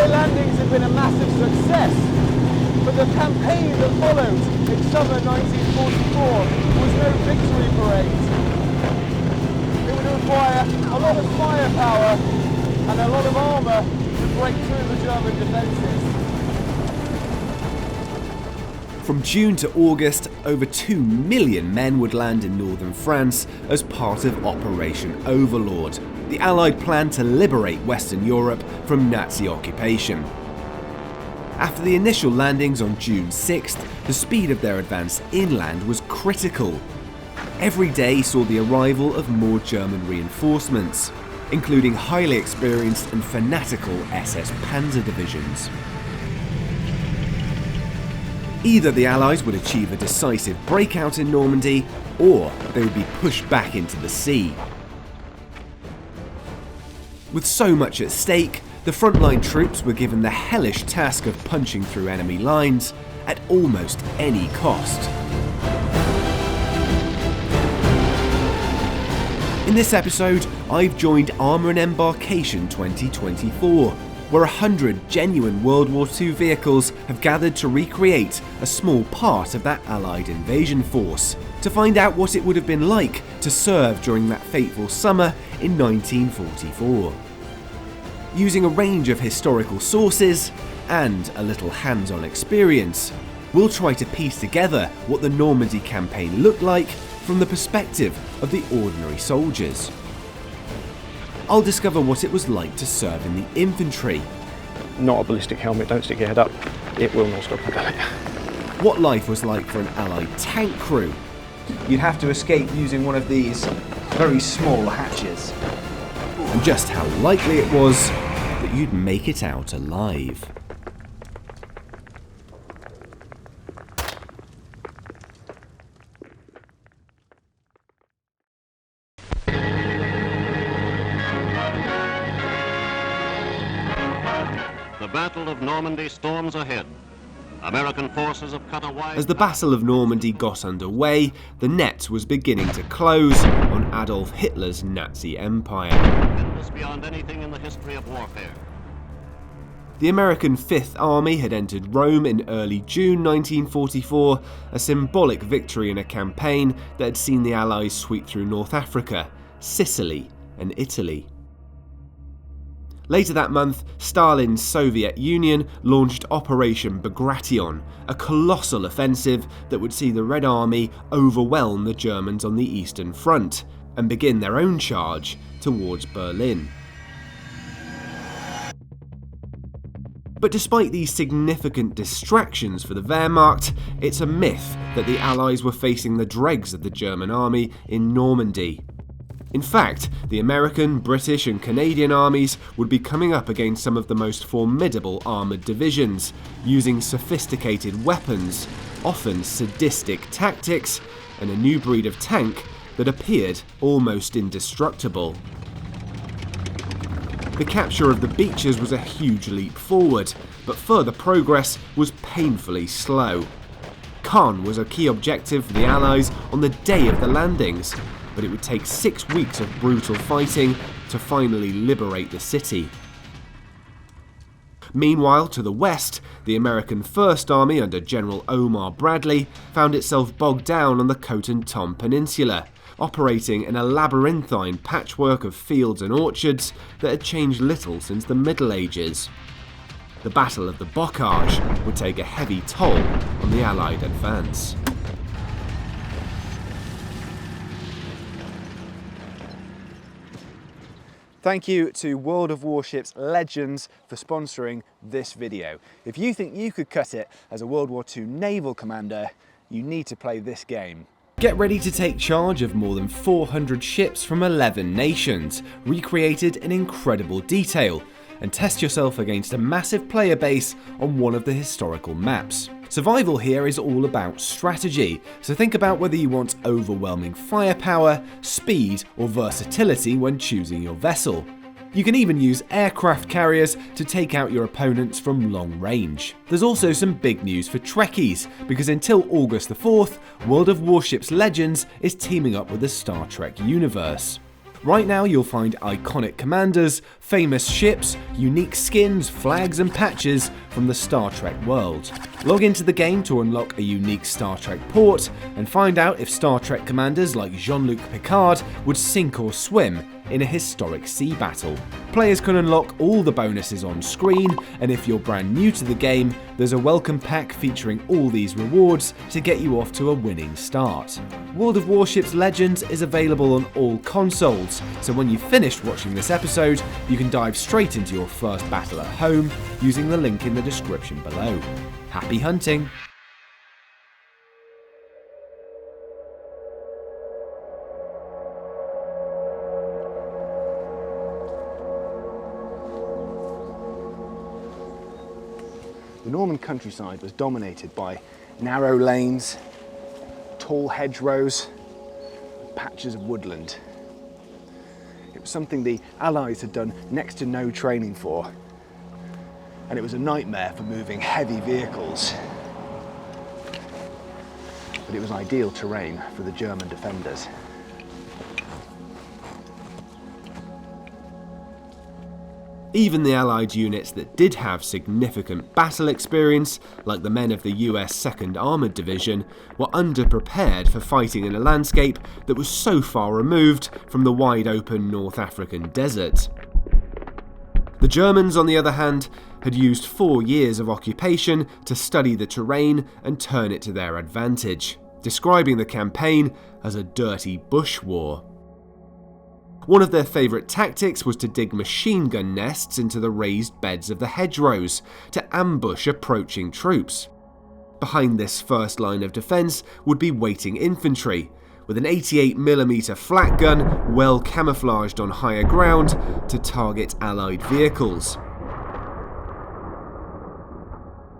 Norway landings have been a massive success, but the campaign that followed in summer 1944 was no victory parade. It would require a lot of firepower and a lot of armour to break through the German defences. From June to August, over 2 million men would land in northern France as part of Operation Overlord, the Allied plan to liberate Western Europe from Nazi occupation. After the initial landings on June 6th, the speed of their advance inland was critical. Every day saw the arrival of more German reinforcements, including highly experienced and fanatical SS Panzer divisions. Either the Allies would achieve a decisive breakout in Normandy, or they would be pushed back into the sea. With so much at stake, the frontline troops were given the hellish task of punching through enemy lines at almost any cost. In this episode, I've joined Armour and Embarkation 2024, where 100 genuine World War II vehicles have gathered to recreate a small part of that Allied invasion force, to find out what it would have been like to serve during that fateful summer in 1944. Using a range of historical sources and a little hands-on experience, we'll try to piece together what the Normandy campaign looked like from the perspective of the ordinary soldiers. I'll discover what it was like to serve in the infantry. Not a ballistic helmet, don't stick your head up. It will not stop a bullet. What life was like for an Allied tank crew. You'd have to escape using one of these very small hatches. And just how likely it was that you'd make it out alive. The Battle of Normandy storms ahead. American forces have cut a wide... As the Battle of Normandy got underway, the net was beginning to close on Adolf Hitler's Nazi empire. Endless beyond anything in the history of warfare. The American Fifth Army had entered Rome in early June 1944, a symbolic victory in a campaign that had seen the Allies sweep through North Africa, Sicily, and Italy. Later that month, Stalin's Soviet Union launched Operation Bagration, a colossal offensive that would see the Red Army overwhelm the Germans on the Eastern Front and begin their own charge towards Berlin. But despite these significant distractions for the Wehrmacht, it's a myth that the Allies were facing the dregs of the German army in Normandy. In fact, the American, British and Canadian armies would be coming up against some of the most formidable armoured divisions, using sophisticated weapons, often sadistic tactics, and a new breed of tank that appeared almost indestructible. The capture of the beaches was a huge leap forward, but further progress was painfully slow. Caen was a key objective for the Allies on the day of the landings, but it would take 6 weeks of brutal fighting to finally liberate the city. Meanwhile, to the west, the American First Army under General Omar Bradley found itself bogged down on the Cotentin Peninsula, operating in a labyrinthine patchwork of fields and orchards that had changed little since the Middle Ages. The Battle of the Bocage would take a heavy toll on the Allied advance. Thank you to World of Warships Legends for sponsoring this video. If you think you could cut it as a World War II naval commander, you need to play this game. Get ready to take charge of more than 400 ships from 11 nations, recreated in incredible detail, and test yourself against a massive player base on one of the historical maps. Survival here is all about strategy, so think about whether you want overwhelming firepower, speed, or versatility when choosing your vessel. You can even use aircraft carriers to take out your opponents from long range. There's also some big news for Trekkies, because until August the 4th, World of Warships Legends is teaming up with the Star Trek universe. Right now you'll find iconic commanders, famous ships, unique skins, flags and patches from the Star Trek world. Log into the game to unlock a unique Star Trek port and find out if Star Trek commanders like Jean-Luc Picard would sink or swim in a historic sea battle. Players can unlock all the bonuses on screen, and if you're brand new to the game, there's a welcome pack featuring all these rewards to get you off to a winning start. World of Warships Legends is available on all consoles, so when you've finished watching this episode, you can dive straight into your first battle at home using the link in the description below. Happy hunting! The Norman countryside was dominated by narrow lanes, tall hedgerows, patches of woodland. It was something the Allies had done next to no training for, and it was a nightmare for moving heavy vehicles. But it was ideal terrain for the German defenders. Even the Allied units that did have significant battle experience, like the men of the US 2nd Armoured Division, were underprepared for fighting in a landscape that was so far removed from the wide open North African desert. The Germans, on the other hand, had used 4 years of occupation to study the terrain and turn it to their advantage, describing the campaign as a dirty bush war. One of their favourite tactics was to dig machine gun nests into the raised beds of the hedgerows to ambush approaching troops. Behind this first line of defence would be waiting infantry, with an 88mm flak gun well camouflaged on higher ground to target Allied vehicles.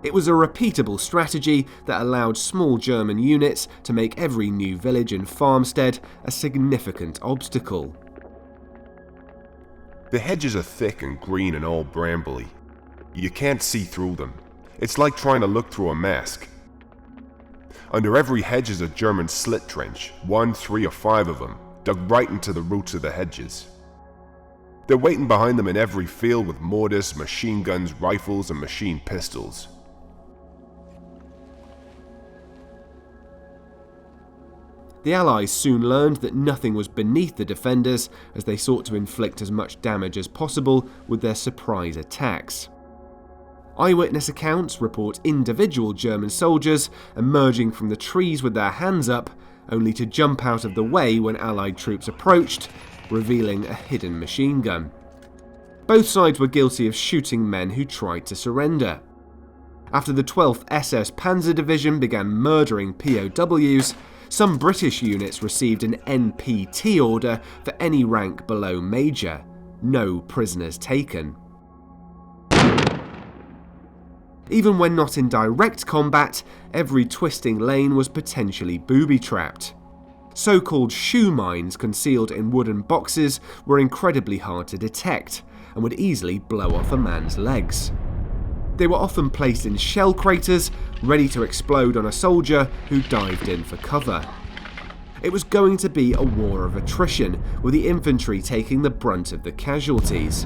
It was a repeatable strategy that allowed small German units to make every new village and farmstead a significant obstacle. The hedges are thick and green and all brambly. You can't see through them. It's like trying to look through a mask. Under every hedge is a German slit trench, 1, 3 or 5 of them, dug right into the roots of the hedges. They're waiting behind them in every field with mortars, machine guns, rifles and machine pistols. The Allies soon learned that nothing was beneath the defenders as they sought to inflict as much damage as possible with their surprise attacks. Eyewitness accounts report individual German soldiers emerging from the trees with their hands up, only to jump out of the way when Allied troops approached, revealing a hidden machine gun. Both sides were guilty of shooting men who tried to surrender. After the 12th SS Panzer Division began murdering POWs, some British units received an NPT order for any rank below Major, no prisoners taken. Even when not in direct combat, every twisting lane was potentially booby-trapped. So-called shoe mines concealed in wooden boxes were incredibly hard to detect and would easily blow off a man's legs. They were often placed in shell craters, ready to explode on a soldier who dived in for cover. It was going to be a war of attrition, with the infantry taking the brunt of the casualties.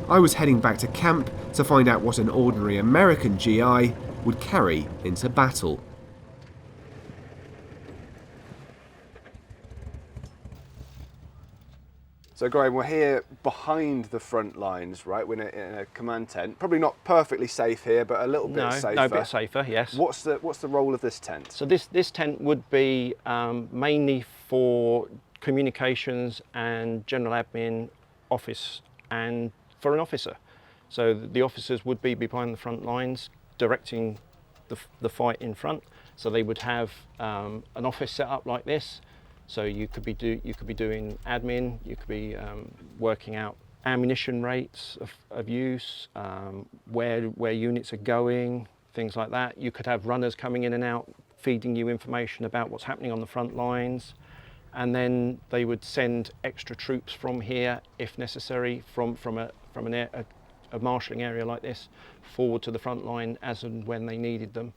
I was heading back to camp to find out what an ordinary American GI would carry into battle. So Graham, we're here behind the front lines, right? We're in a command tent. Probably not perfectly safe here, but a little bit safer. No, a bit safer, yes. What's the role of this tent? So this tent would be mainly for communications and general admin, office, and for an officer. So the officers would be behind the front lines, directing the fight in front. So they would have an office set up like this. So you could be doing admin, you could be working out ammunition rates of use, where units are going, things like that. You could have runners coming in and out, feeding you information about what's happening on the front lines, and then they would send extra troops from here, if necessary, from a marshalling area like this, forward to the front line as and when they needed them.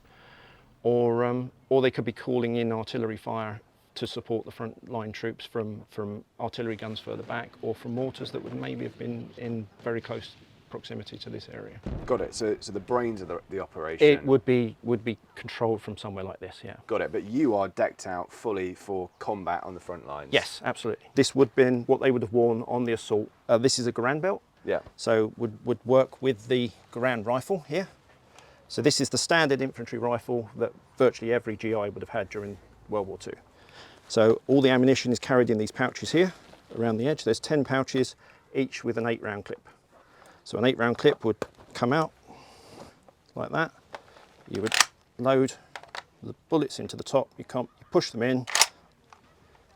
or they could be calling in artillery fire to support the front line troops from artillery guns further back, or from mortars that would maybe have been in very close proximity to this area. Got it. So the brains of the operation. It would be controlled from somewhere like this, yeah. Got it. But you are decked out fully for combat on the front lines. Yes, absolutely. This would have been what they would have worn on the assault. This is a Garand belt. Yeah. So would work with the Garand rifle here. So this is the standard infantry rifle that virtually every GI would have had during World War II. So all the ammunition is carried in these pouches here around the edge. There's 10 pouches, each with an 8-round clip. So an 8-round clip would come out like that. You would load the bullets into the top, you push them in,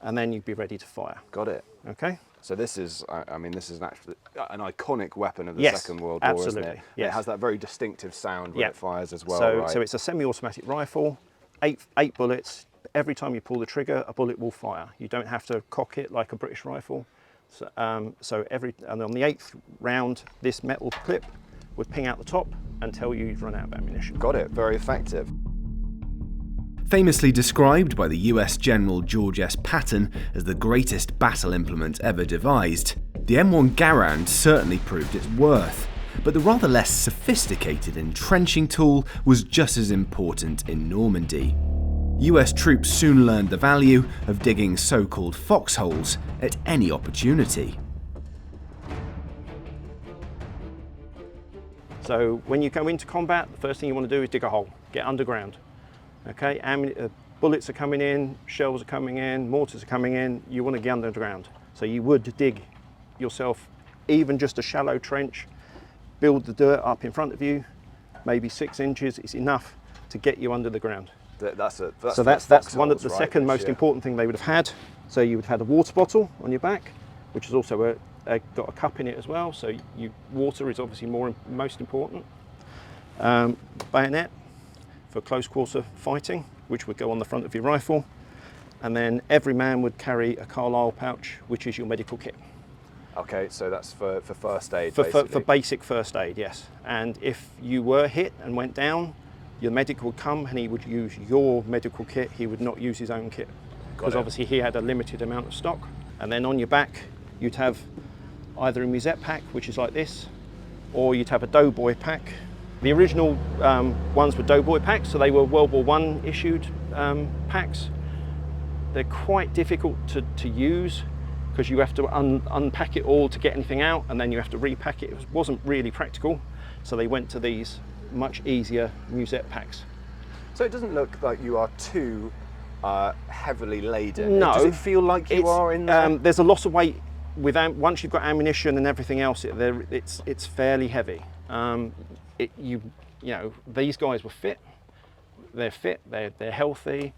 and then you'd be ready to fire. Got it. Okay? So this is, I mean, this is actually an iconic weapon of the Yes, Second World War, absolutely, isn't it? yes. It has that very distinctive sound when Yeah. it fires as well, So, right? so it's a semi-automatic rifle, eight bullets. Every time you pull the trigger, a bullet will fire. You don't have to cock it like a British rifle. So, and on the 8th round, this metal clip would ping out the top and tell you you've run out of ammunition. Got it. Very effective. Famously described by the US General George S. Patton as the greatest battle implement ever devised, the M1 Garand certainly proved its worth. But the rather less sophisticated entrenching tool was just as important in Normandy. US troops soon learned the value of digging so-called foxholes at any opportunity. So when you go into combat, the first thing you want to do is dig a hole, get underground. Okay, bullets are coming in, shells are coming in, mortars are coming in, you want to get underground. So you would dig yourself even just a shallow trench, build the dirt up in front of you, maybe 6 inches is enough to get you under the ground. That's One of the second most important thing they would have had. So you would have had a water bottle on your back, which is also got a cup in it as well. So water is obviously most important. Bayonet for close quarter fighting, which would go on the front of your rifle. And then every man would carry a Carlisle pouch, which is your medical kit. Okay, so that's for first aid, For basic first aid, yes. And if you were hit and went down, your medic would come and he would use your medical kit. He would not use his own kit, because obviously he had a limited amount of stock. And then on your back, you'd have either a musette pack, which is like this, or you'd have a doughboy pack. The original ones were doughboy packs, so they were World War I issued packs. They're quite difficult to use because you have to unpack it all to get anything out, and then you have to repack it. It wasn't really practical, so they went to these much easier musette packs. So it doesn't look like you are too heavily laden. No. Does it feel like you are in there? There's a lot of weight once you've got ammunition and everything else. It's fairly heavy. You know, these guys were fit. They're fit. They're healthy.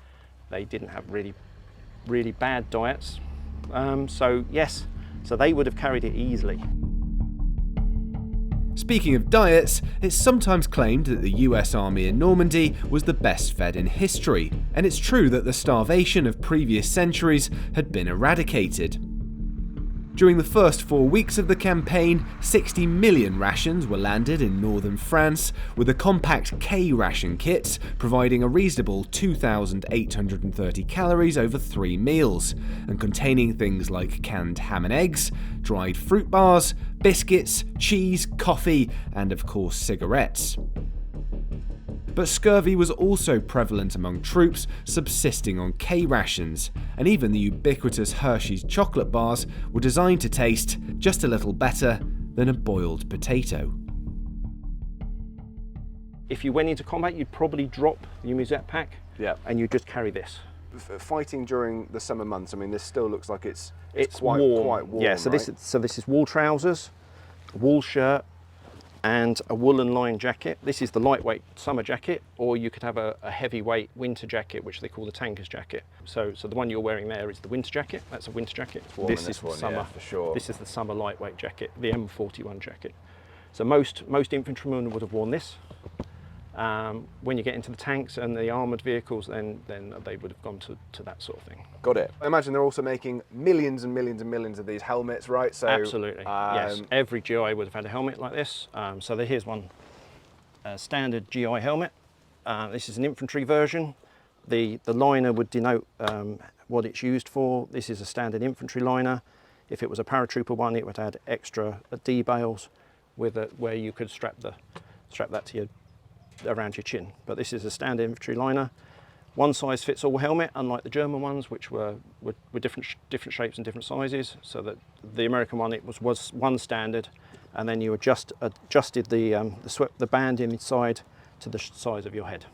They didn't have really bad diets. So yes, so they would have carried it easily. Speaking of diets, it's sometimes claimed that the US Army in Normandy was the best fed in history, and it's true that the starvation of previous centuries had been eradicated. During the first 4 weeks of the campaign, 60 million rations were landed in northern France, with a compact K ration kit providing a reasonable 2,830 calories over 3 meals, and containing things like canned ham and eggs, dried fruit bars, biscuits, cheese, coffee, and of course cigarettes. But scurvy was also prevalent among troops subsisting on K rations, and even the ubiquitous Hershey's chocolate bars were designed to taste just a little better than a boiled potato. If you went into combat, you'd probably drop your musette pack, and you'd just carry this. Fighting during the summer months, I mean, this still looks like it's warm. Quite warm. Yeah, so right? this is wool trousers, a wool shirt, and a woolen lined jacket. This is the lightweight summer jacket, or you could have a heavyweight winter jacket, which they call the tanker's jacket. So the one you're wearing there is the winter jacket. That's a winter jacket. This is one, summer. yeah, for sure. This is the summer lightweight jacket, the M41 jacket. So most infantrymen would have worn this. When you get into the tanks and the armoured vehicles, then they would have gone to that sort of thing. Got it. I imagine they're also making millions and millions and millions of these helmets, right? So absolutely, yes. Every GI would have had a helmet like this. So here's one, a standard GI helmet. This is an infantry version. The liner would denote what it's used for. This is a standard infantry liner. If it was a paratrooper one, it would add extra D bales with it, where you could strap that to around your chin. But this is a standard infantry liner. One size fits all helmet, unlike the German ones, which were different shapes and different sizes. So that the American one, it was one standard, and then you adjusted the band inside to the size of your head.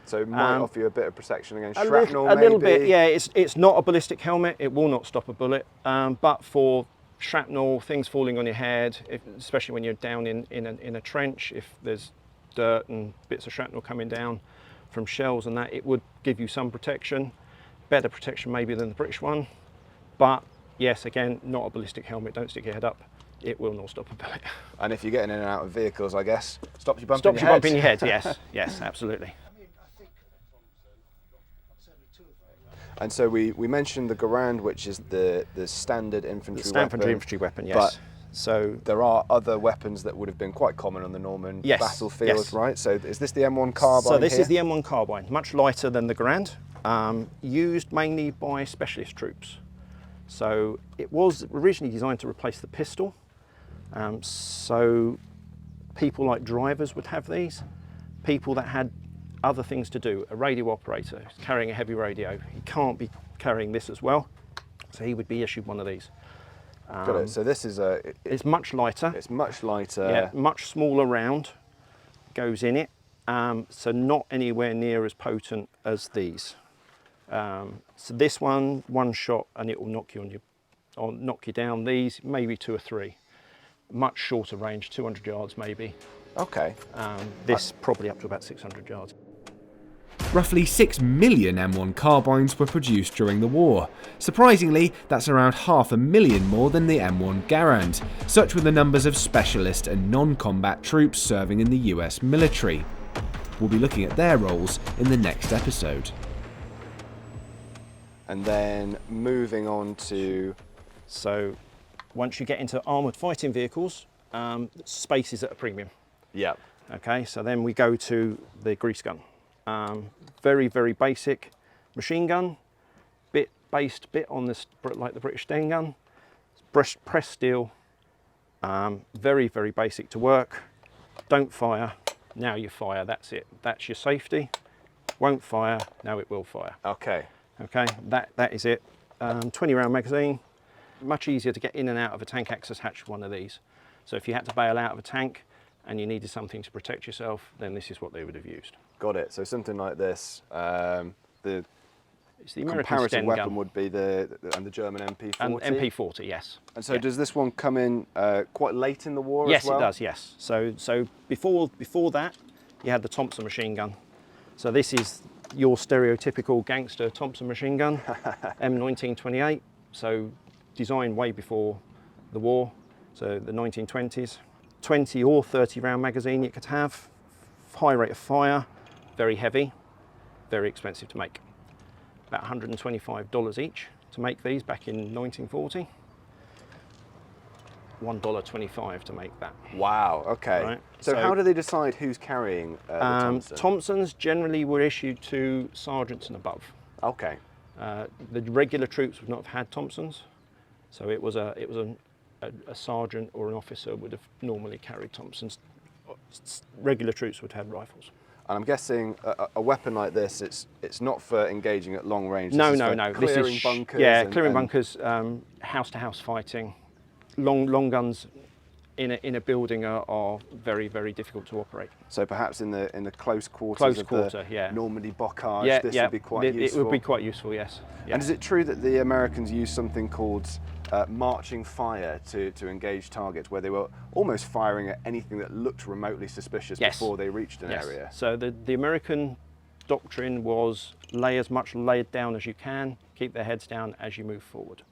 So it might offer you a bit of protection against A shrapnel, little maybe? bit, yeah. It's not a ballistic helmet. It will not stop a bullet, but for shrapnel, things falling on your head, especially when you're down in a trench, if there's dirt and bits of shrapnel coming down from shells and that, it would give you some protection, better protection maybe than the British one. But yes, again, not a ballistic helmet. Don't stick your head up. It will not stop a bullet. And if you're getting in and out of vehicles, I guess, stops you bumping Stops you your head. bumping your head. Yes, yes, absolutely. And so we mentioned the Garand, which is the standard infantry The standard weapon. infantry weapon, yes. But so there are other weapons that would have been quite common on the Norman Yes, battlefield, yes. right? So is this the M1 carbine So this here? is the M1 carbine, much lighter than the Garand, used mainly by specialist troops. So it was originally designed to replace the pistol. So people like drivers would have these. People that had other things to do, a radio operator carrying a heavy radio, he can't be carrying this as well, so he would be issued one of these. Got it. So this is It's much lighter. it's much lighter. Yeah, much smaller round goes in it, so not anywhere near as potent as these. So this one shot and it will knock you down. These maybe 2 or 3, much shorter range, 200 yards maybe. Okay. This probably up to about 600 yards. Roughly 6 million M1 carbines were produced during the war. Surprisingly, that's around 500,000 more than the M1 Garand. Such were the numbers of specialist and non-combat troops serving in the US military. We'll be looking at their roles in the next episode. And then moving on to So once you get into armoured fighting vehicles, space is at a premium. yeah. Okay, so then we go to the grease gun. Very, very basic machine gun, based on this, like the British Sten gun, pressed steel, very, very basic to work. Don't fire, now you fire, that's it. That's your safety. Won't fire, now it will fire. Okay. Okay, that is it. 20 round magazine, much easier to get in and out of a tank access hatch with one of these. So if you had to bail out of a tank and you needed something to protect yourself, then this is what they would have used. Got it. So something like this. The It's the American comparative Sten weapon gun. would be the German MP40. And MP40, yes. And so Yeah. does this one come in quite late in the war Yes, as well? it does, yes. So before that, you had the Thompson machine gun. So this is your stereotypical gangster Thompson machine gun, M1928. So designed way before the war, so the 1920s. 20 or 30 round magazine you could have, high rate of fire, very heavy, very expensive to make. About $125 each to make these back in 1940. $1.25 to make that. Wow, okay. Right, So so- how do they decide who's carrying the Thompson? Thompsons generally were issued to sergeants and above. Okay. The regular troops would not have had Thompsons, so it was a sergeant or an officer would have normally carried Thompsons. Regular troops would have rifles. And I'm guessing a weapon like this, it's not for engaging at long range. No, This is no, for no. Clearing This is bunkers. yeah, and- clearing and- bunkers, house-to-house fighting. Long guns in a building are very, very difficult to operate. So perhaps in the close quarters Close of quarter, the yeah. Normandy Bocage, Yeah, this yeah. would be quite useful. It would be quite useful, yes. Yeah. And is it true that the Americans used something called marching fire to engage targets, where they were almost firing at anything that looked remotely suspicious Yes. before they reached an Yes. area? So the American doctrine was lay as much laid down as you can, keep their heads down as you move forward.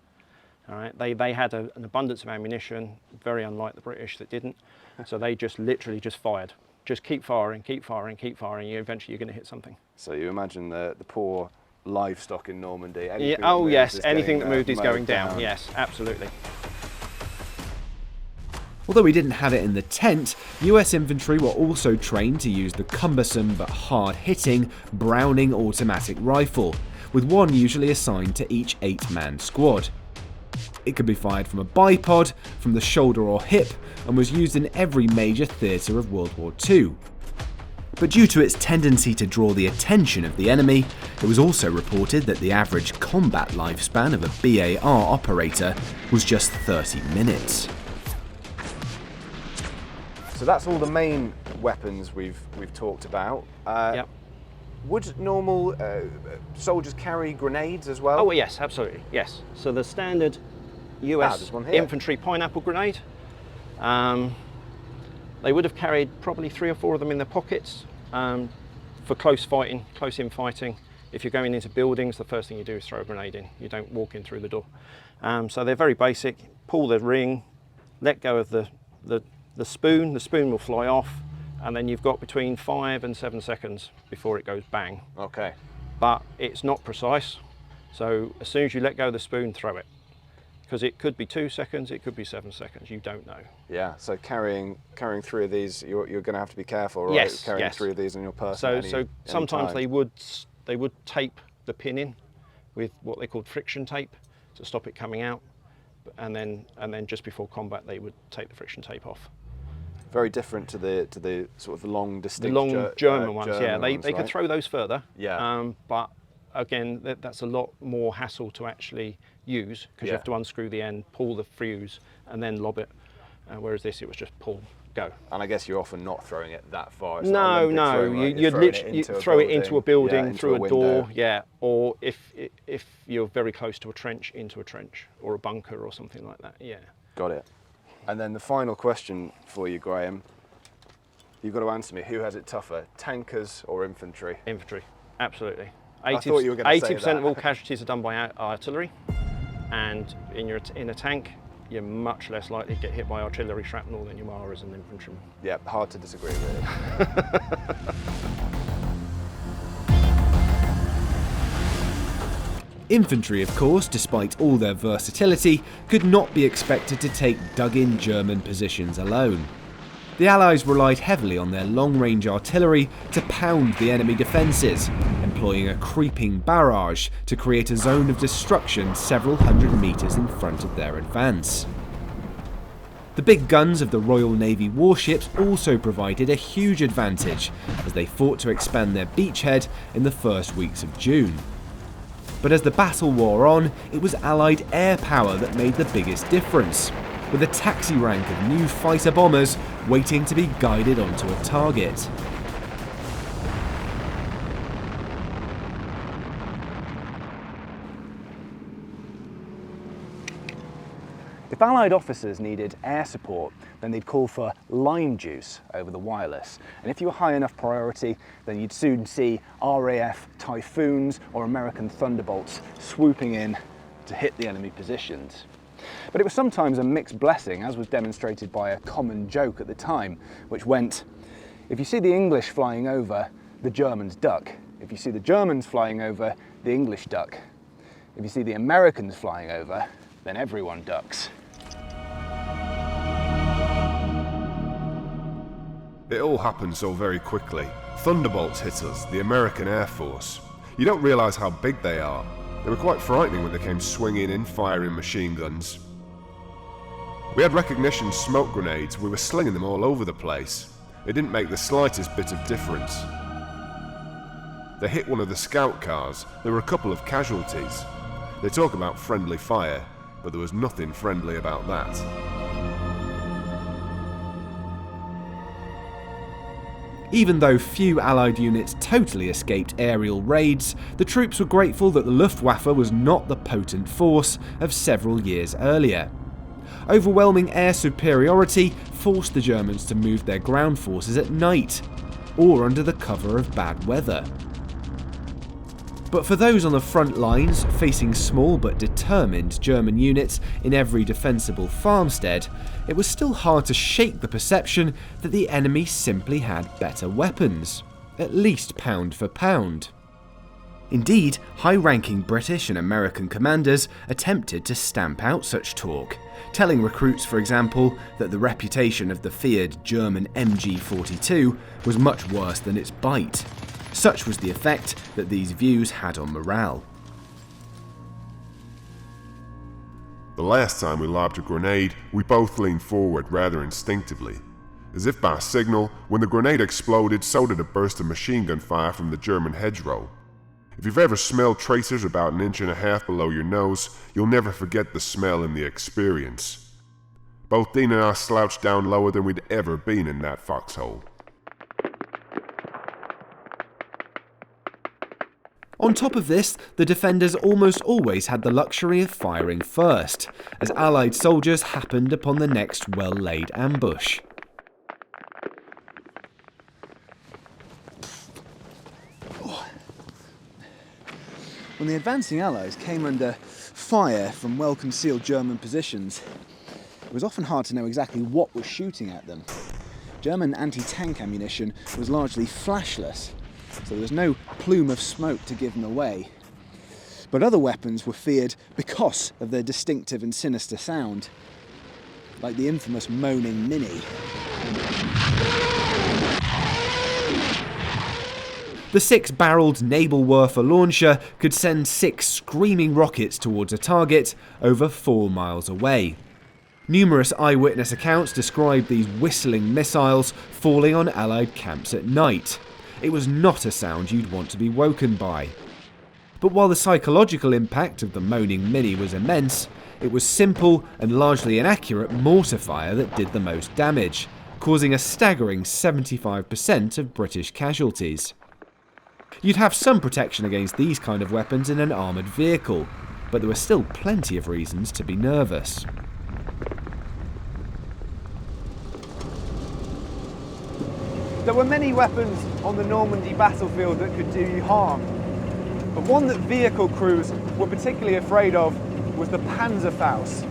All right. They had an abundance of ammunition, very unlike the British that didn't. So they just literally just fired. Just keep firing, keep firing, keep firing. Eventually you're going to hit something. So you imagine the poor livestock in Normandy. Yeah, anything that oh moves yes, is anything getting, that moved is mowed going down. Yes, absolutely. Although we didn't have it in the tent, US infantry were also trained to use the cumbersome but hard-hitting Browning automatic rifle, with one usually assigned to each 8-man squad. It could be fired from a bipod, from the shoulder or hip, and was used in every major theatre of World War II. But due to its tendency to draw the attention of the enemy, it was also reported that the average combat lifespan of a BAR operator was just 30 minutes. So that's all the main weapons we've talked about. Yep. Would normal soldiers carry grenades as well? Oh yes, absolutely, yes. So the standard US there's one here. infantry pineapple grenade, they would have carried probably 3 or 4 of them in their pockets for close fighting, close in fighting. If you're going into buildings, the first thing you do is throw a grenade in. You don't walk in through the door. So they're very basic. Pull the ring, let go of the spoon will fly off, and then you've got between 5 and 7 seconds before it goes bang. Okay. But it's not precise, so as soon as you let go of the spoon, throw it. Because it could be 2 seconds, it could be 7 seconds, you don't know. Yeah, so carrying 3 of these, you're going to have to be careful, right? Yes, carrying yes. 3 of these in your person. So sometimes they would tape the pin in with what they called friction tape to stop it coming out, and then just before combat they would take the friction tape off. Very different to the sort of long, distinct The long German ones, yeah, they right? could throw those further. Yeah. But again, that's a lot more hassle to actually use, because you have to unscrew the end, pull the fuse, and then lob it. Whereas this, it was just pull, go. And I guess you're often not throwing it that far. It's No, not Olympic throwing, right? you'd literally throw it into a building, into through a door, window. yeah. Or if you're very close to a trench, into a trench, or a bunker, or something like that, yeah. Got it. And then the final question for you, Graham. You've got to answer me. Who has it tougher, tankers or infantry? Infantry, absolutely. I thought you were going to say 80% of that. all casualties are done by artillery, and in a tank, you're much less likely to get hit by artillery shrapnel than you are as an infantryman. Yeah, hard to disagree, really. Infantry, of course, despite all their versatility, could not be expected to take dug-in German positions alone. The Allies relied heavily on their long-range artillery to pound the enemy defences, employing a creeping barrage to create a zone of destruction several hundred metres in front of their advance. The big guns of the Royal Navy warships also provided a huge advantage as they fought to expand their beachhead in the first weeks of June. But as the battle wore on, it was Allied air power that made the biggest difference, with a taxi rank of new fighter bombers waiting to be guided onto a target. If Allied officers needed air support, then they'd call for lime juice over the wireless. And if you were high enough priority, then you'd soon see RAF Typhoons or American Thunderbolts swooping in to hit the enemy positions. But it was sometimes a mixed blessing, as was demonstrated by a common joke at the time, which went, if you see the English flying over, the Germans duck. If you see the Germans flying over, the English duck. If you see the Americans flying over, then everyone ducks. It all happened so very quickly. Thunderbolts hit us, the American Air Force. You don't realise how big they are. They were quite frightening when they came swinging in, firing machine guns. We had recognition smoke grenades, we were slinging them all over the place. It didn't make the slightest bit of difference. They hit one of the scout cars, there were a couple of casualties. They talk about friendly fire, but there was nothing friendly about that. Even though few Allied units totally escaped aerial raids, the troops were grateful that the Luftwaffe was not the potent force of several years earlier. Overwhelming air superiority forced the Germans to move their ground forces at night, or under the cover of bad weather. But for those on the front lines, facing small but determined German units in every defensible farmstead, it was still hard to shake the perception that the enemy simply had better weapons, at least pound for pound. Indeed, high-ranking British and American commanders attempted to stamp out such talk, telling recruits, for example, that the reputation of the feared German MG-42 was much worse than its bite. Such was the effect that these views had on morale. The last time we lobbed a grenade, we both leaned forward rather instinctively. As if by signal, when the grenade exploded, so did a burst of machine gun fire from the German hedgerow. If you've ever smelled tracers about 1.5 inches below your nose, you'll never forget the smell and the experience. Both Dean and I slouched down lower than we'd ever been in that foxhole. On top of this, the defenders almost always had the luxury of firing first, as Allied soldiers happened upon the next well-laid ambush. When the advancing Allies came under fire from well-concealed German positions, it was often hard to know exactly what was shooting at them. German anti-tank ammunition was largely flashless, so there was no plume of smoke to give them away. But other weapons were feared because of their distinctive and sinister sound, like the infamous moaning Mini. The 6-barreled Nabalwerfer launcher could send 6 screaming rockets towards a target over 4 miles away. Numerous eyewitness accounts describe these whistling missiles falling on Allied camps at night. It was not a sound you'd want to be woken by. But while the psychological impact of the moaning Mini was immense, it was simple and largely inaccurate mortar fire that did the most damage, causing a staggering 75% of British casualties. You'd have some protection against these kind of weapons in an armoured vehicle, but there were still plenty of reasons to be nervous. There were many weapons on the Normandy battlefield that could do you harm, but one that vehicle crews were particularly afraid of was the Panzerfaust,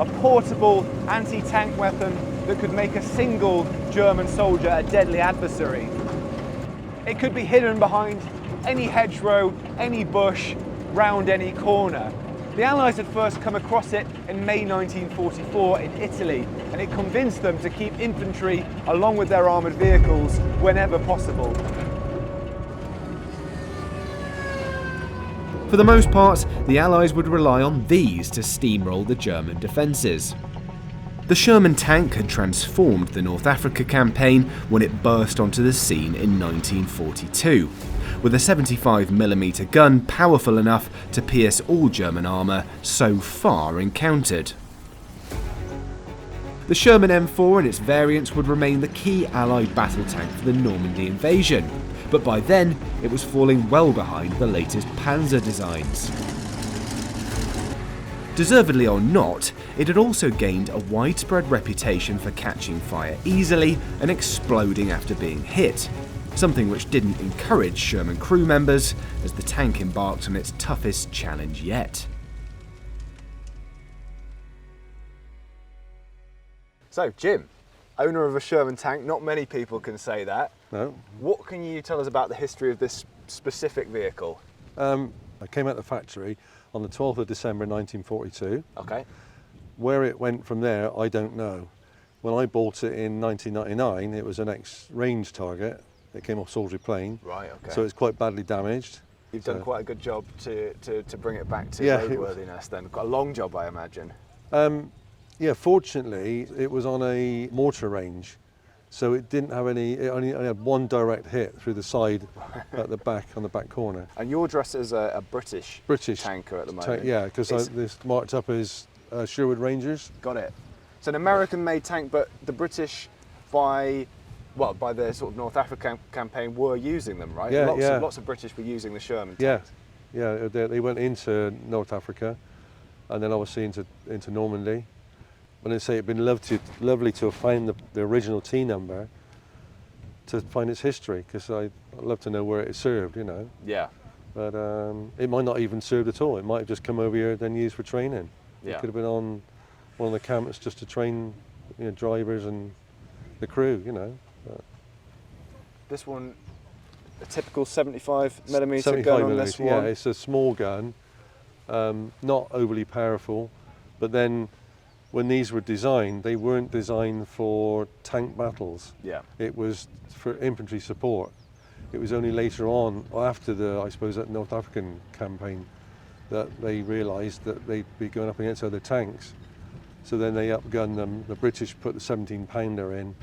a portable anti-tank weapon that could make a single German soldier a deadly adversary. It could be hidden behind any hedgerow, any bush, round any corner. The Allies had first come across it in May 1944 in Italy, and it convinced them to keep infantry along with their armoured vehicles whenever possible. For the most part, the Allies would rely on these to steamroll the German defences. The Sherman tank had transformed the North Africa campaign when it burst onto the scene in 1942, with a 75mm gun powerful enough to pierce all German armour so far encountered. The Sherman M4 and its variants would remain the key Allied battle tank for the Normandy invasion, but by then it was falling well behind the latest Panzer designs. Deservedly or not, it had also gained a widespread reputation for catching fire easily and exploding after being hit, something which didn't encourage Sherman crew members as the tank embarked on its toughest challenge yet. So, Jim, owner of a Sherman tank, not many people can say that. No. What can you tell us about the history of this specific vehicle? I came out of the factory on the 12th of December 1942. Okay. Where it went from there, I don't know. When I bought it in 1999, it was an ex-range target. It came off Salisbury Plain. Right, okay. So it's quite badly damaged. You've done quite a good job to bring it back to Yeah, roadworthiness then. Quite a long job, I imagine. Yeah, fortunately, it was on a mortar range. So it didn't have any, it only had one direct hit through the side at the back, on the back corner. And you're dressed as a British tanker at the moment. Yeah, because this marked up as Sherwood Rangers. Got it. It's an American-made tank, but the British, by their sort of North Africa campaign, were using them, right? Yeah, Lots of British were using the Sherman Yeah, tanks. yeah. They went into North Africa, and then obviously into Normandy. And I say it'd been lovely to have found the original T number, to find its history, because I'd love to know where it served, you know. Yeah. But it might not even served at all. It might have just come over here then used for training. Yeah. It could have been on one of the camps just to train, you know, drivers and the crew, you know. This one a typical 75mm gun 75 on this millimeter, one. yeah, it's a small gun, not overly powerful, but then when these were designed, they weren't designed for tank battles. Yeah. It was for infantry support. It was only later on, after the, I suppose, that North African campaign, that they realised that they'd be going up against other tanks. So then they upgunned them. The British put the 17-pounder in,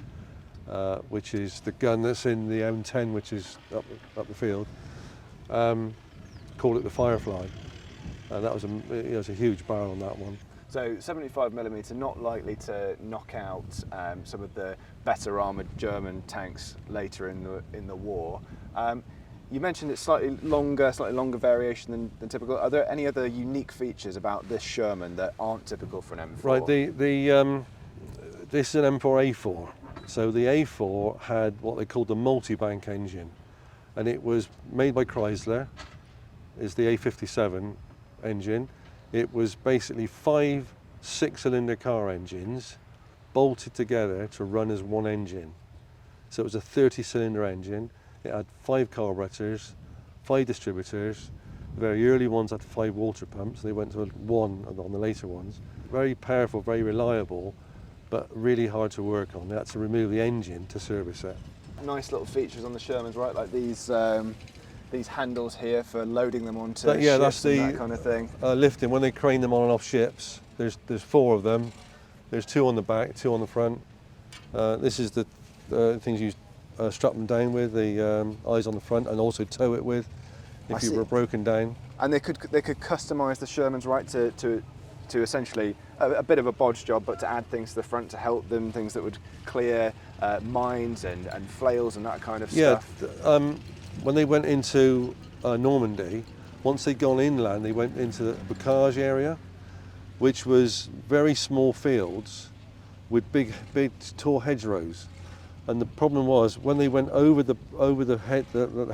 which is the gun that's in the M10, which is up the field. Called it the Firefly. That was it was a huge barrel on that one. So 75mm, not likely to knock out some of the better armoured German tanks later in the war. You mentioned it's slightly longer variation than typical. Are there any other unique features about this Sherman that aren't typical for an M4? Right, this is an M4A4. So the A4 had what they called the multi-bank engine, and it was made by Chrysler. Is the A57 engine. It was basically 5 6-cylinder car engines bolted together to run as one engine. So it was a 30-cylinder engine. It had 5 carburetors, 5 distributors. The very early ones had 5 water pumps. They went to 1 on the later ones. Very powerful, very reliable, but really hard to work on. They had to remove the engine to service it. Nice little features on the Shermans, right? Like these handles here for loading them onto ships that's and that kind of thing. Lifting, when they crane them on and off ships, there's 4 of them. There's 2 on the back, 2 on the front. This is the things you strap them down with, the eyes on the front, and also tow it with if you were broken down. And they could customise the Shermans, right, to essentially a bit of a bodge job, but to add things to the front to help them, things that would clear mines and flails and that kind of stuff. Yeah. When they went into Normandy, once they'd gone inland, they went into the bocage area, which was very small fields with big tall hedgerows. And the problem was when they went over the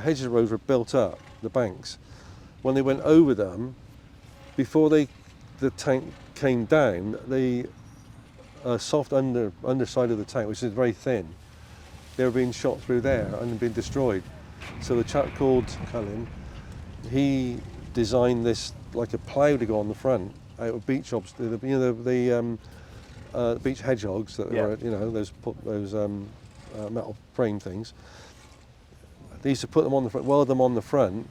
hedgerows were built up, the banks. When they went over them, before the tank came down, the soft underside of the tank, which is very thin, they were being shot through there and being destroyed. So the chap called Cullen, he designed this like a plough to go on the front out of beech the beech hedgehogs that were, those metal frame things. They used to put them on the front, weld them on the front,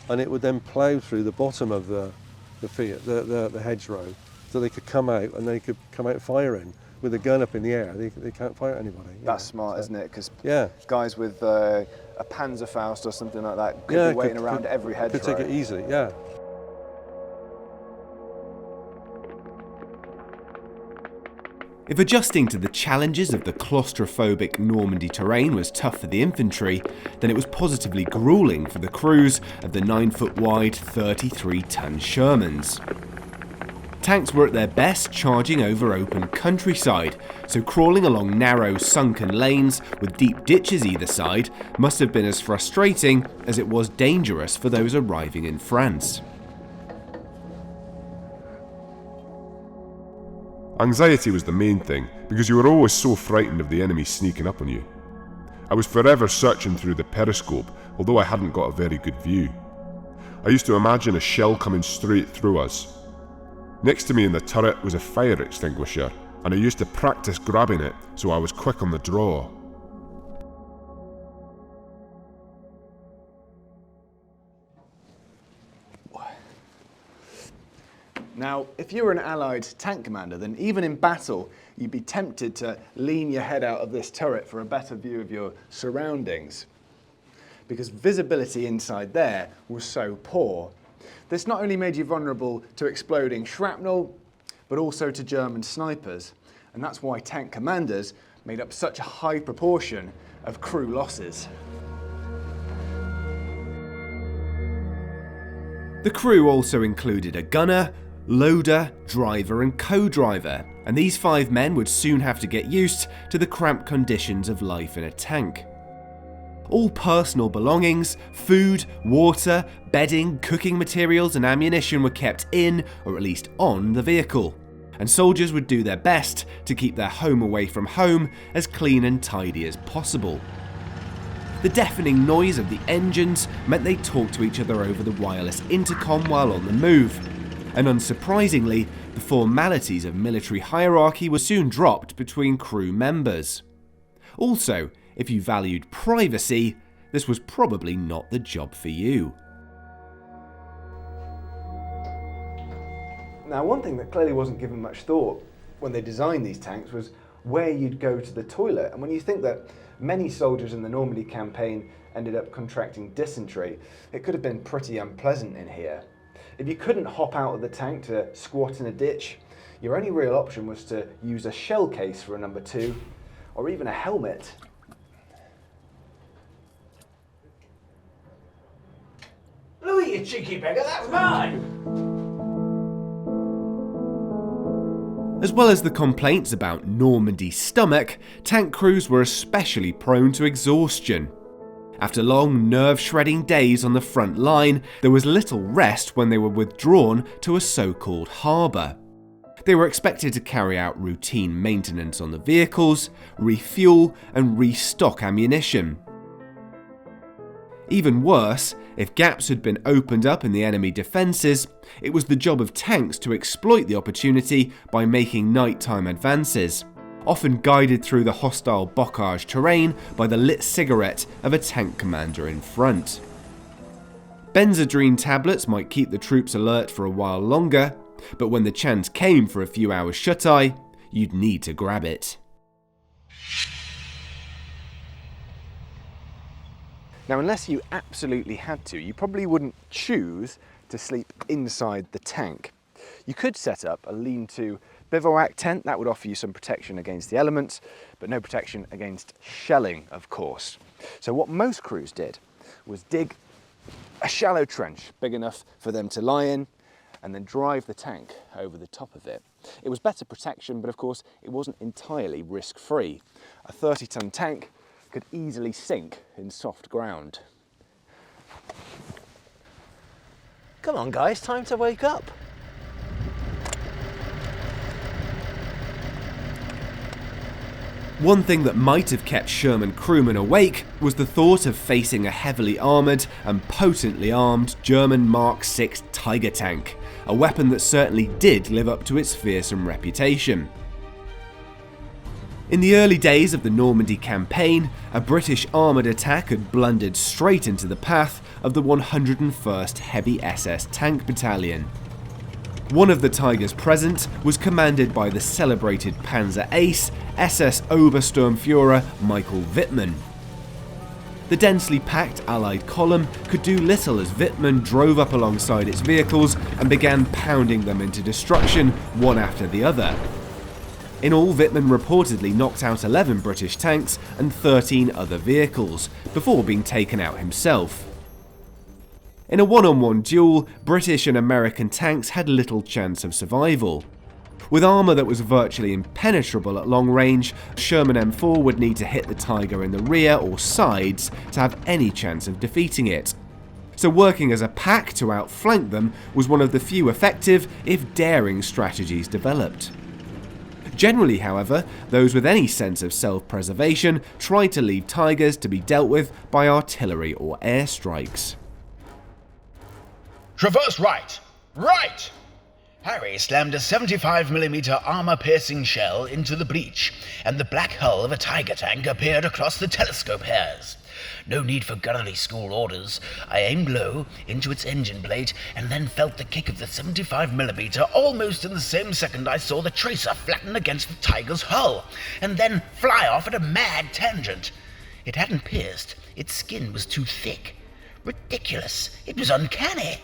and it would then plough through the bottom of the hedgerow, so they could come out and they could come out firing with a gun up in the air. They can't fire anybody. That's smart, isn't it? Because yeah, guys with a Panzerfaust or something like that could be waiting around every hedgerow. Could take it easily, yeah. If adjusting to the challenges of the claustrophobic Normandy terrain was tough for the infantry, then it was positively gruelling for the crews of the 9-foot-wide, 33-ton Shermans. Tanks were at their best charging over open countryside, so crawling along narrow, sunken lanes with deep ditches either side must have been as frustrating as it was dangerous for those arriving in France. Anxiety was the main thing, because you were always so frightened of the enemy sneaking up on you. I was forever searching through the periscope, although I hadn't got a very good view. I used to imagine a shell coming straight through us. Next to me in the turret was a fire extinguisher, and I used to practice grabbing it so I was quick on the draw. Now, if you were an Allied tank commander, then even in battle, you'd be tempted to lean your head out of this turret for a better view of your surroundings, because visibility inside there was so poor. This not only made you vulnerable to exploding shrapnel, but also to German snipers, and that's why tank commanders made up such a high proportion of crew losses. The crew also included a gunner, loader, driver and co-driver, and these 5 men would soon have to get used to the cramped conditions of life in a tank. All personal belongings, food, water, bedding, cooking materials and ammunition were kept in, or at least on, the vehicle, and soldiers would do their best to keep their home away from home as clean and tidy as possible. The deafening noise of the engines meant they talked to each other over the wireless intercom while on the move. And unsurprisingly, the formalities of military hierarchy were soon dropped between crew members. Also, if you valued privacy, this was probably not the job for you. Now, one thing that clearly wasn't given much thought when they designed these tanks was where you'd go to the toilet. And when you think that many soldiers in the Normandy campaign ended up contracting dysentery, it could have been pretty unpleasant in here. If you couldn't hop out of the tank to squat in a ditch, your only real option was to use a shell case for a number 2, or even a helmet. Louis, you cheeky beggar, that's mine! As well as the complaints about Normandy's stomach, tank crews were especially prone to exhaustion. After long, nerve-shredding days on the front line, there was little rest when they were withdrawn to a so-called harbour. They were expected to carry out routine maintenance on the vehicles, refuel and restock ammunition. Even worse, if gaps had been opened up in the enemy defences, it was the job of tanks to exploit the opportunity by making nighttime advances, often guided through the hostile bocage terrain by the lit cigarette of a tank commander in front. Benzodrine tablets might keep the troops alert for a while longer, but when the chance came for a few hours shut-eye, you'd need to grab it. Now, unless you absolutely had to, you probably wouldn't choose to sleep inside the tank. You could set up a lean-to bivouac tent. That would offer you some protection against the elements, but no protection against shelling, of course. So what most crews did was dig a shallow trench big enough for them to lie in and then drive the tank over the top of it. It was better protection, but of course it wasn't entirely risk-free. A 30-ton tank could easily sink in soft ground. Come on guys, time to wake up. One thing that might have kept Sherman crewmen awake was the thought of facing a heavily armoured and potently armed German Mark VI Tiger tank, a weapon that certainly did live up to its fearsome reputation. In the early days of the Normandy campaign, a British armoured attack had blundered straight into the path of the 101st Heavy SS Tank Battalion. One of the Tigers present was commanded by the celebrated Panzer Ace, SS Obersturmführer Michael Wittmann. The densely packed Allied column could do little as Wittmann drove up alongside its vehicles and began pounding them into destruction one after the other. In all, Wittmann reportedly knocked out 11 British tanks and 13 other vehicles, before being taken out himself. In a one-on-one duel, British and American tanks had little chance of survival. With armour that was virtually impenetrable at long range, Sherman M4 would need to hit the Tiger in the rear or sides to have any chance of defeating it. So working as a pack to outflank them was one of the few effective, if daring, strategies developed. Generally, however, those with any sense of self-preservation tried to leave Tigers to be dealt with by artillery or airstrikes. Traverse right! Right! Harry slammed a 75mm armor-piercing shell into the breech, and the black hull of a Tiger tank appeared across the telescope hairs. No need for gunnery school orders. I aimed low into its engine plate and then felt the kick of the 75mm almost in the same second I saw the tracer flatten against the Tiger's hull, and then fly off at a mad tangent. It hadn't pierced. Its skin was too thick. Ridiculous. It was uncanny.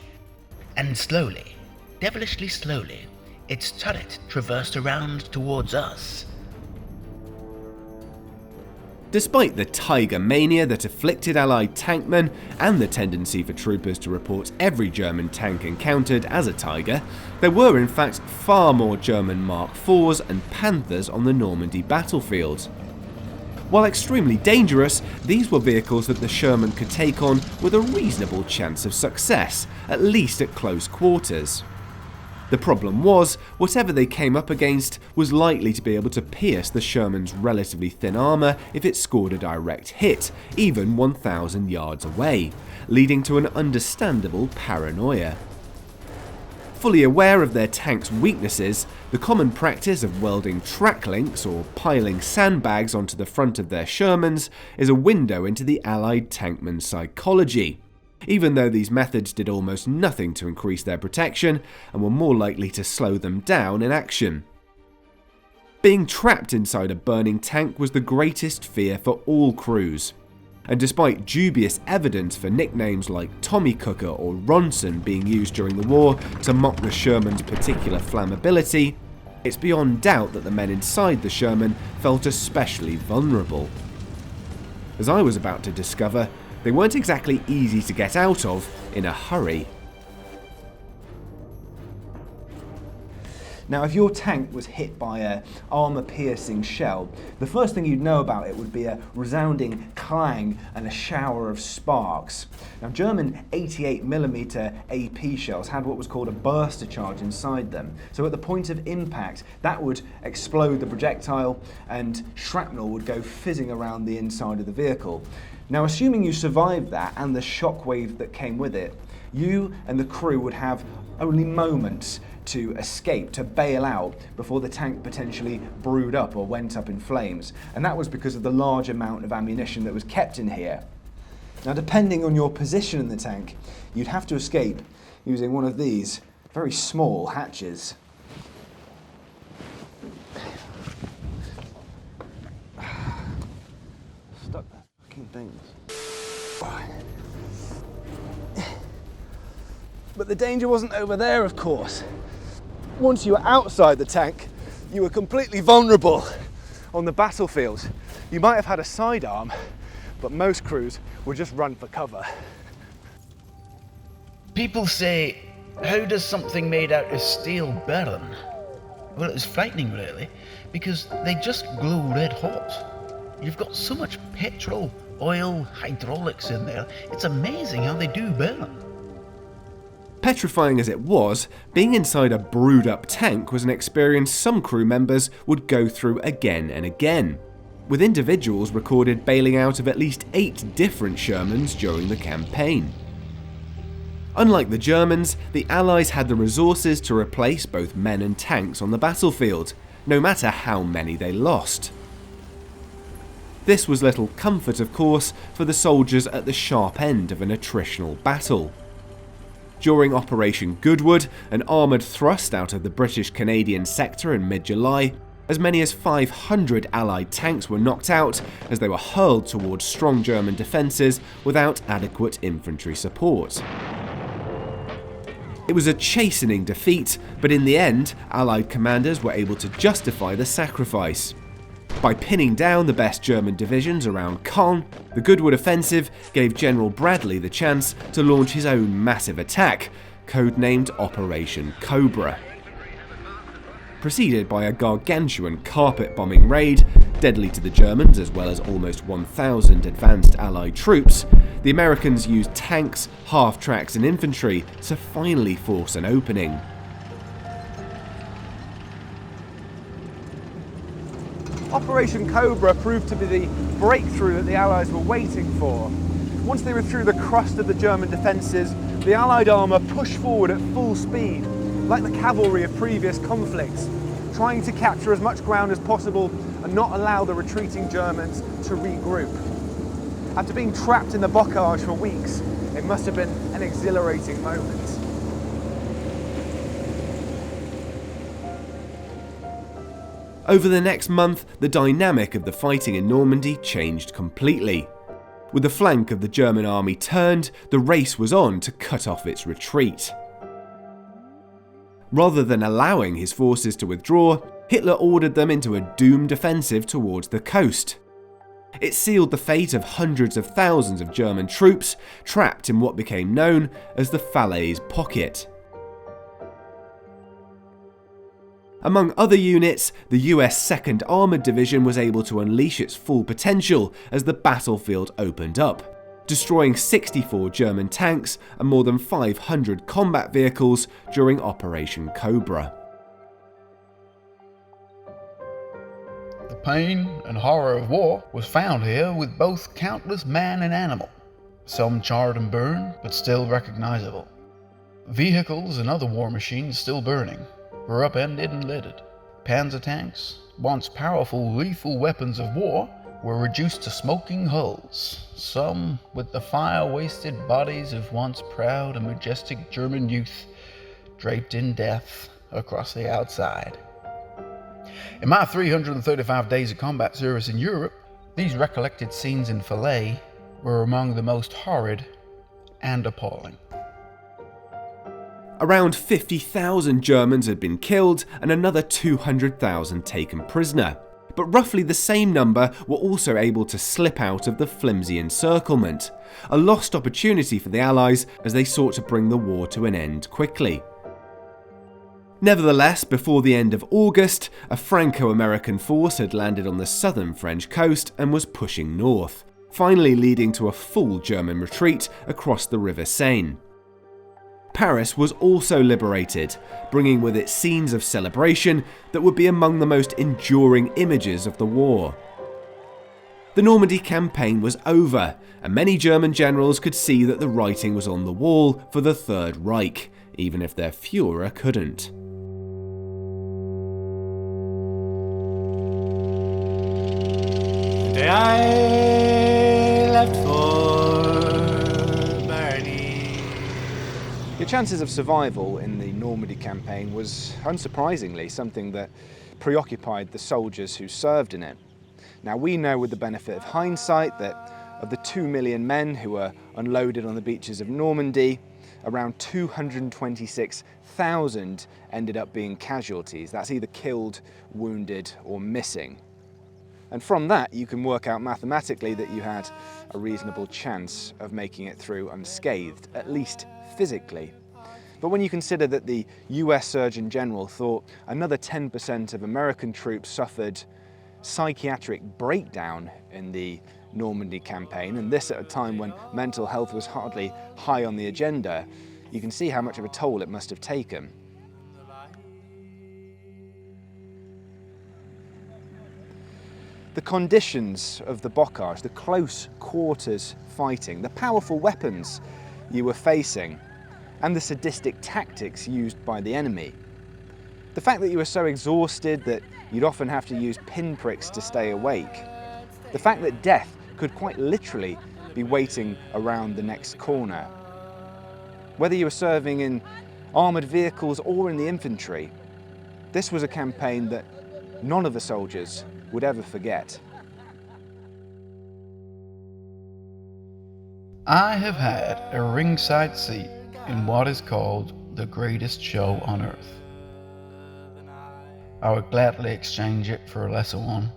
And slowly, devilishly slowly, its turret traversed around towards us. Despite the Tiger mania that afflicted Allied tankmen and the tendency for troopers to report every German tank encountered as a Tiger, there were in fact far more German Mark IVs and Panthers on the Normandy battlefield. While extremely dangerous, these were vehicles that the Sherman could take on with a reasonable chance of success, at least at close quarters. The problem was, whatever they came up against was likely to be able to pierce the Sherman's relatively thin armour if it scored a direct hit, even 1,000 yards away, leading to an understandable paranoia. Fully aware of their tank's weaknesses, the common practice of welding track links or piling sandbags onto the front of their Shermans is a window into the Allied tankman's psychology, even though these methods did almost nothing to increase their protection and were more likely to slow them down in action. Being trapped inside a burning tank was the greatest fear for all crews, and despite dubious evidence for nicknames like Tommy Cooker or Ronson being used during the war to mock the Sherman's particular flammability, it's beyond doubt that the men inside the Sherman felt especially vulnerable. As I was about to discover, they weren't exactly easy to get out of in a hurry. Now, if your tank was hit by an armour-piercing shell, the first thing you'd know about it would be a resounding clang and a shower of sparks. Now, German 88mm AP shells had what was called a burster charge inside them. So at the point of impact, that would explode the projectile and shrapnel would go fizzing around the inside of the vehicle. Now, assuming you survived that and the shockwave that came with it, you and the crew would have only moments to escape, to bail out before the tank potentially brewed up or went up in flames. And that was because of the large amount of ammunition that was kept in here. Now, depending on your position in the tank, you'd have to escape using one of these very small hatches. Stuck the fucking things. But the danger wasn't over there, of course. Once you were outside the tank, you were completely vulnerable. On the battlefield, you might have had a sidearm, but most crews would just run for cover. People say, how does something made out of steel burn? Well, it was frightening, really, because they just glow red hot. You've got so much petrol, oil, hydraulics in there, it's amazing how they do burn. Petrifying as it was, being inside a brewed-up tank was an experience some crew members would go through again and again, with individuals recorded bailing out of at least 8 different Shermans during the campaign. Unlike the Germans, the Allies had the resources to replace both men and tanks on the battlefield, no matter how many they lost. This was little comfort, of course, for the soldiers at the sharp end of an attritional battle. During Operation Goodwood, an armoured thrust out of the British-Canadian sector in mid-July, as many as 500 Allied tanks were knocked out as they were hurled towards strong German defences without adequate infantry support. It was a chastening defeat, but in the end, Allied commanders were able to justify the sacrifice. By pinning down the best German divisions around Caen, the Goodwood offensive gave General Bradley the chance to launch his own massive attack, codenamed Operation Cobra. Preceded by a gargantuan carpet-bombing raid, deadly to the Germans as well as almost 1,000 advanced Allied troops, the Americans used tanks, half-tracks and infantry to finally force an opening. Operation Cobra proved to be the breakthrough that the Allies were waiting for. Once they were through the crust of the German defences, the Allied armour pushed forward at full speed, like the cavalry of previous conflicts, trying to capture as much ground as possible and not allow the retreating Germans to regroup. After being trapped in the bocage for weeks, it must have been an exhilarating moment. Over the next month, the dynamic of the fighting in Normandy changed completely. With the flank of the German army turned, the race was on to cut off its retreat. Rather than allowing his forces to withdraw, Hitler ordered them into a doomed offensive towards the coast. It sealed the fate of hundreds of thousands of German troops trapped in what became known as the Falaise Pocket. Among other units, the US 2nd Armoured Division was able to unleash its full potential as the battlefield opened up. destroying 64 German tanks and more than 500 combat vehicles during Operation Cobra. The pain and horror of war was found here with both countless man and animal, some charred and burned, but still recognizable. Vehicles and other war machines still burning were upended and littered. Panzer tanks, once powerful, lethal weapons of war, were reduced to smoking hulls, some with the fire-wasted bodies of once proud and majestic German youth draped in death across the outside. In my 335 days of combat service in Europe, these recollected scenes in Falaise were among the most horrid and appalling. Around 50,000 Germans had been killed and another 200,000 taken prisoner. But roughly the same number were also able to slip out of the flimsy encirclement, a lost opportunity for the Allies as they sought to bring the war to an end quickly. Nevertheless, before the end of August, a Franco-American force had landed on the southern French coast and was pushing north, finally leading to a full German retreat across the River Seine. Paris was also liberated, bringing with it scenes of celebration that would be among the most enduring images of the war. The Normandy campaign was over, and many German generals could see that the writing was on the wall for the Third Reich, even if their Führer couldn't. The day I left for Bernie. Your chances of survival in the Normandy campaign was, unsurprisingly, something that preoccupied the soldiers who served in it. Now, we know with the benefit of hindsight that of the 2 million men who were unloaded on the beaches of Normandy, around 226,000 ended up being casualties. That's either killed, wounded, or missing. And from that, you can work out mathematically that you had a reasonable chance of making it through unscathed, at least physically. But when you consider that the US Surgeon General thought another 10% of American troops suffered psychiatric breakdown in the Normandy campaign, and this at a time when mental health was hardly high on the agenda, you can see how much of a toll it must have taken. The conditions of the bocage, the close quarters fighting, the powerful weapons you were facing, and the sadistic tactics used by the enemy. The fact that you were so exhausted that you'd often have to use pinpricks to stay awake. The fact that death could quite literally be waiting around the next corner. Whether you were serving in armoured vehicles or in the infantry, this was a campaign that none of the soldiers would ever forget. I have had a ringside seat in what is called the greatest show on earth. I would gladly exchange it for a lesser one.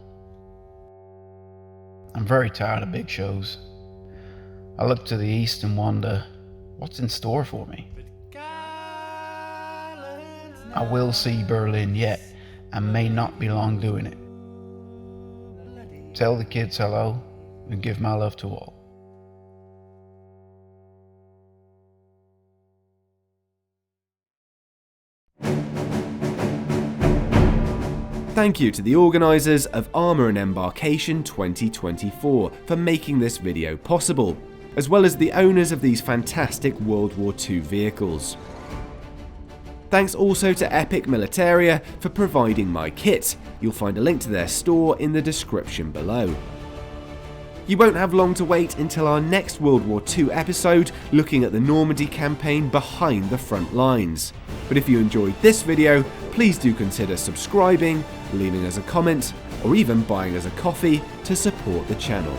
I'm very tired of big shows. I look to the east and wonder, what's in store for me? I will see Berlin yet, and may not be long doing it. Tell the kids hello, and give my love to all. Thank you to the organisers of Armour and Embarkation 2024 for making this video possible, as well as the owners of these fantastic World War II vehicles. Thanks also to Epic Militaria for providing my kit. You'll find a link to their store in the description below. You won't have long to wait until our next World War II episode looking at the Normandy campaign behind the front lines. But if you enjoyed this video, please do consider subscribing, leaving us a comment, or even buying us a coffee to support the channel.